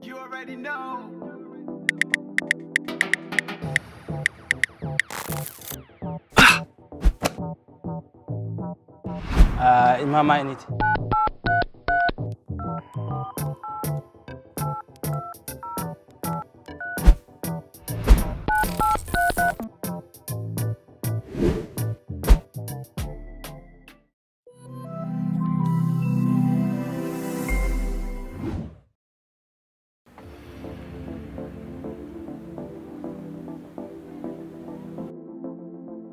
You already know. Mama unité.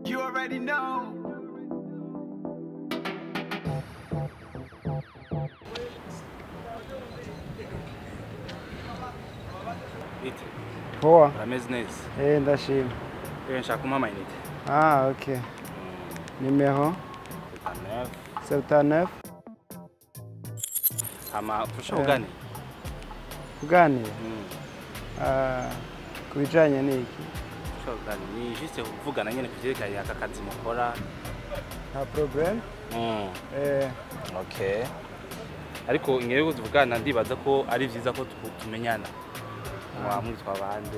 You already know. Unité. Poa. Urameze neza. Ndashima. Nshaka kumpa unité. Ok. Numéro 9. 79. Ama ushobora kuganira. Kuganira? Ku bijyanye n'iki? Ushobora kuganira. Ni juste kuvugana nyine ku byerekeye aka kazi mukora. Nta problème. Okay. Ariko ngewe tuvugana ndibaza ko ari byiza ko tumenyana. Mwitwa bande?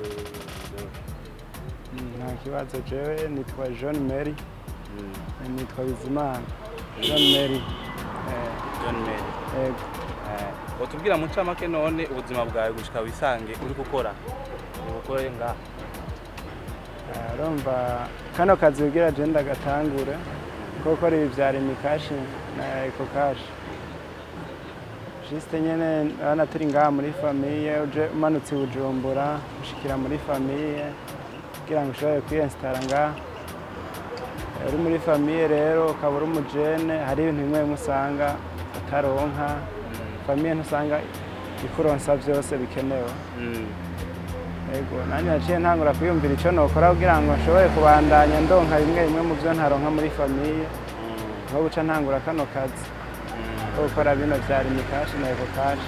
Nta kibazo, jewe nitwa John Mary. Nitwa Bizimana. John Mary. John Mary. Yego. Utubwira mu ncamake none ubuzima bwawe gushika wisange uri gukora. Ukore nga. Urumva kano kazi ugira je ndagatangure kuko ari ivyari mikashi na Eco cash. Juste nyene abana turi ngaha muri famille uje umanutse Bujumbura ushikira muri famille kugira ngo ushobore kwiyinstara ngaha. Uri muri famille rero ukaba uri umujene, hari ibintu bimwe musanga utaronka, famille ntusanga ikuronsa byose bikenewe. Yego, nanjye naciye ntangura kwiyumvira icyo nokora kugira ngo nshobore kubandanya ndonka bimwe bimwe mu byo ntaronka muri famille, aho guca ntangura kano kazi ko gukora bino byari mikashi na Eco cash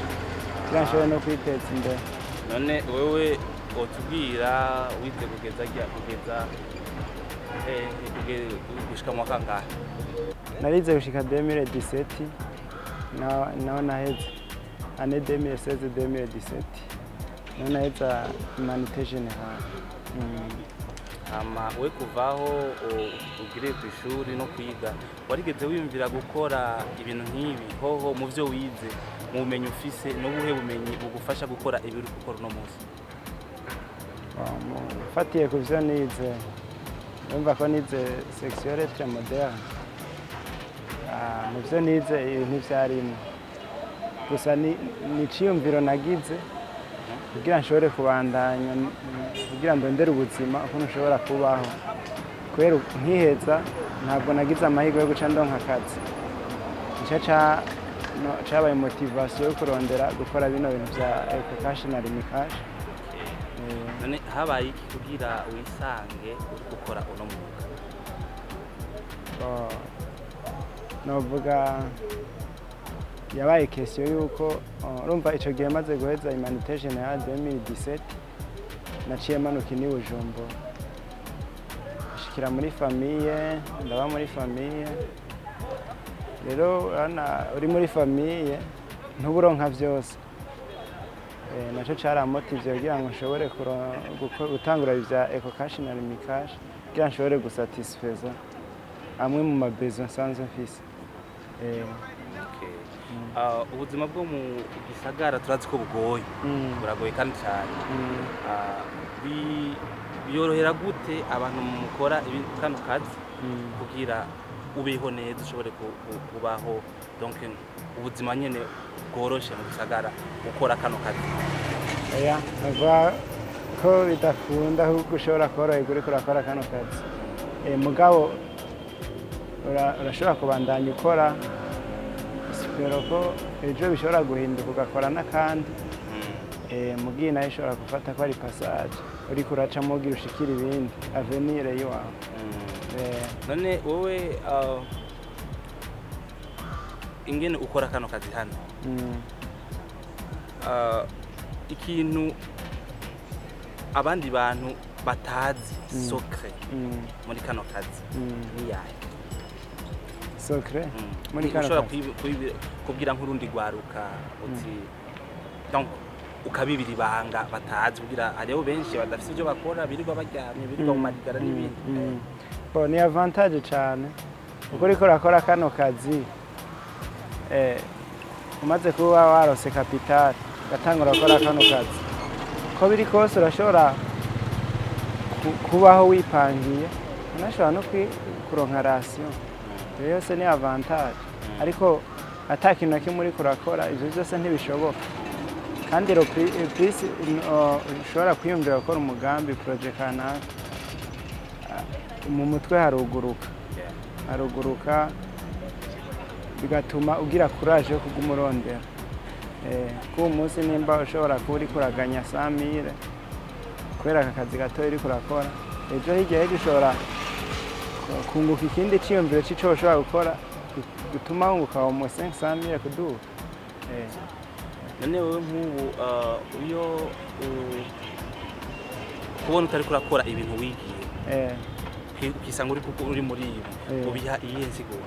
kugira ngo nshobore no kwiteza imbere. None wewe utubwira wize kugeza gushika mu kangahe? Narize gushika 2017 naho naheze année 2016-2017 naho naheza humanité générale. Ama we kuvaho ugire ku ishuri no kwiga warigeze wiyumvira gukora ibintu nk'ibi hoho mu byo wize mu bumenyi ufise n'ubuhe bumenyi bugufasha gukora ibiri gukora no munsi? Fatiye ku byo nize numva ko nize sexualité moderne. Mu byo nize ibintu byarimo gusa ni ciyumviro nagize kugira nshobore kubandanya kugira ndondere ubuzima ukuntu nshobora kubaho kubera nkiheza ntabwo nagize amahirwe yo guca ndonka akazi nicyo cabaye motivation yo kurondera gukora bino bintu bya Eco cash na Rimikash. None habaye iki kugira wisange uri gukora uno mwuga? Novuga yabaye question yuko urumva ico gihe maze guheza humanité générale 2017 naciye manuka ni Bujumbura shikira muri famille, ndaba muri famille rero uri muri famille ntuburonka byose. Naco caramotivye kugira ngo nshobore gutangura ibya Eco cash na Rimikash kugira nshobore gusatisfeza amwe mu mabezo nsanzwe mfise. Ubuzima bwo mu gisagara turazi ko bugoye, buragoye kandi cyane. Biyorohera gute abantu mukora kano kazi kugira ubeho neza ushobore kubaho, donc ubuzima nyene bworoshe mu gisagara ukora kano kazi? Navuga ko bidakunda ahubwo ushobora koroherwa uriko urakora kano kazi. Mugabo urashobora kubandanya ukora sipero ko ejo bishobora guhinduka ugakora n'akandi. Mugiye nayo ishobora gufata ko ari passage uriko uracamo ugira ushikira ibindi avenir yiwawe. None wowe ingene ukora kano kazi hano ikintu abandi bantu batazi secret muri kano kazi ni yahe? socre muri kano ushobora kazi. kubwira nk'urundi rwaruka uti donc ukabibira ibanga batazi kugira hariho benshi badafite ibyo bakora birirwa baryamye birirwa mu marigara n'ibindi. Bo ni avantage cyane kuko uriko urakora kano kazi umaze kuba warose capital ugatangura gukora kano kazi ko biri kose urashobora kubaho wipangiye unashobora no kuronka ration rero yose ni avantage ariko atakintu na kimwe uriko urakora ivyo byose ntibishoboka kandi plus ushobora kwiyumvira gukora umugambi project kanaka mu mutwe haruguruka bigatuma ugira courage yo kugumurondera ku munsi nimba ushobora kuba uri kuraganya 100,000 kubera aka kazi gato uri kurakora ejo hirya ushobora kunguka ikindi ciyumviro c'ico ushobora gukora gutuma wunguka mu 500,000 kuduha. None wewe nk'ubu iyo kubona utari kurakora ibintu wigiye ukisanga uri muri ibi ubiha iyihe nsiguro?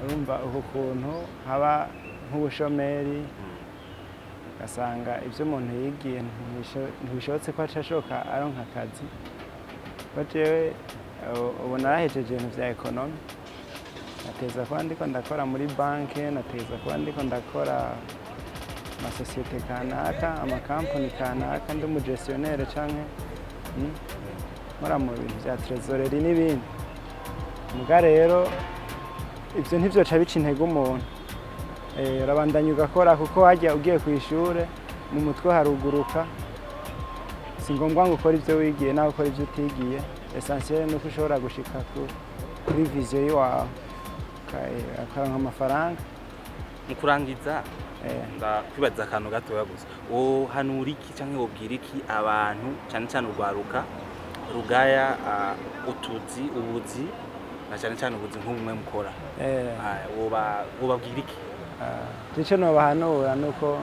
Urumva ukuntu haba nk'ubushomeri ugasanga ibyo umuntu yigiye ntibishobotse ko ashobora aronka akazi ko jewe ubu narahejeje ibintu vya ekonomi nateza kuba ndiko ndakora muri banque nateza kuba ndiko ndakora amasosiyete kanaka amakampani kanaka ndi umugestionnaire canke nkora mu bintu vya trésorerie n'ibindi muga rero ivyo ntivyoca bica intege umuntu urabandanya ugakora kuko wajya ugiye ku ishure mu mutwe haruguruka si ngombwa ngo ukore ivyo wigiye nawe ukora ivyo utigiye essentiel nuko ushobora gushika kuri vision yawe akaronka amafaranga. Mu kurangiza ndakwibaza akantu gatoya gusa wohanura iki canke wobwira iki abantu cyane cyane urwaruka rugaya ubuzi na cyane cyane ubuzi nk'ubumwe mukora wobabwira iki? Ico nobahanura nuko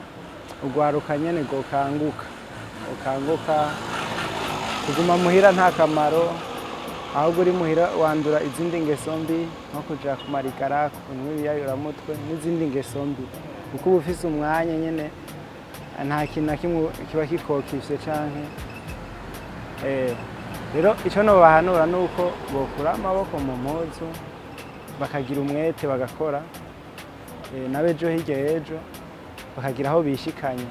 urwaruka nyene ukanguka kuguma muhira nta kamaro ahubwo uri muhira wandura izindi ngeso mbi nko kuja ku marigara kunywa ibiyayuramutwe n'izindi ngeso mbi kuko uba ufise umwanya nyene nta kintu na kimwe kiba kikokivye canke rero ico nobahanura nuko bokura amaboko mu mpuzu bakagira umwete bagakora n'abejo hirya y'ejo bakagira aho bishikanye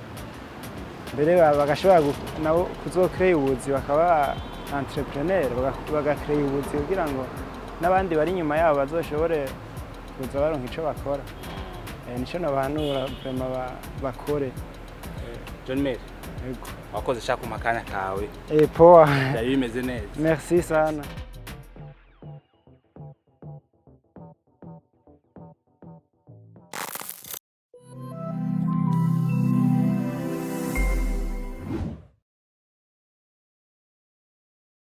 mbere bagashobora nabo kuzocreate ubuzi bakaba entrepreneur bagacreate ubuzi kugira ngo n'abandi bari inyuma yabo bazoshobore kuza baronka ico bakora nico nabahanura vraiment bakore. John Mary wakoze shaka mu makanya kawe poa byari bimeze neza. Merci sana.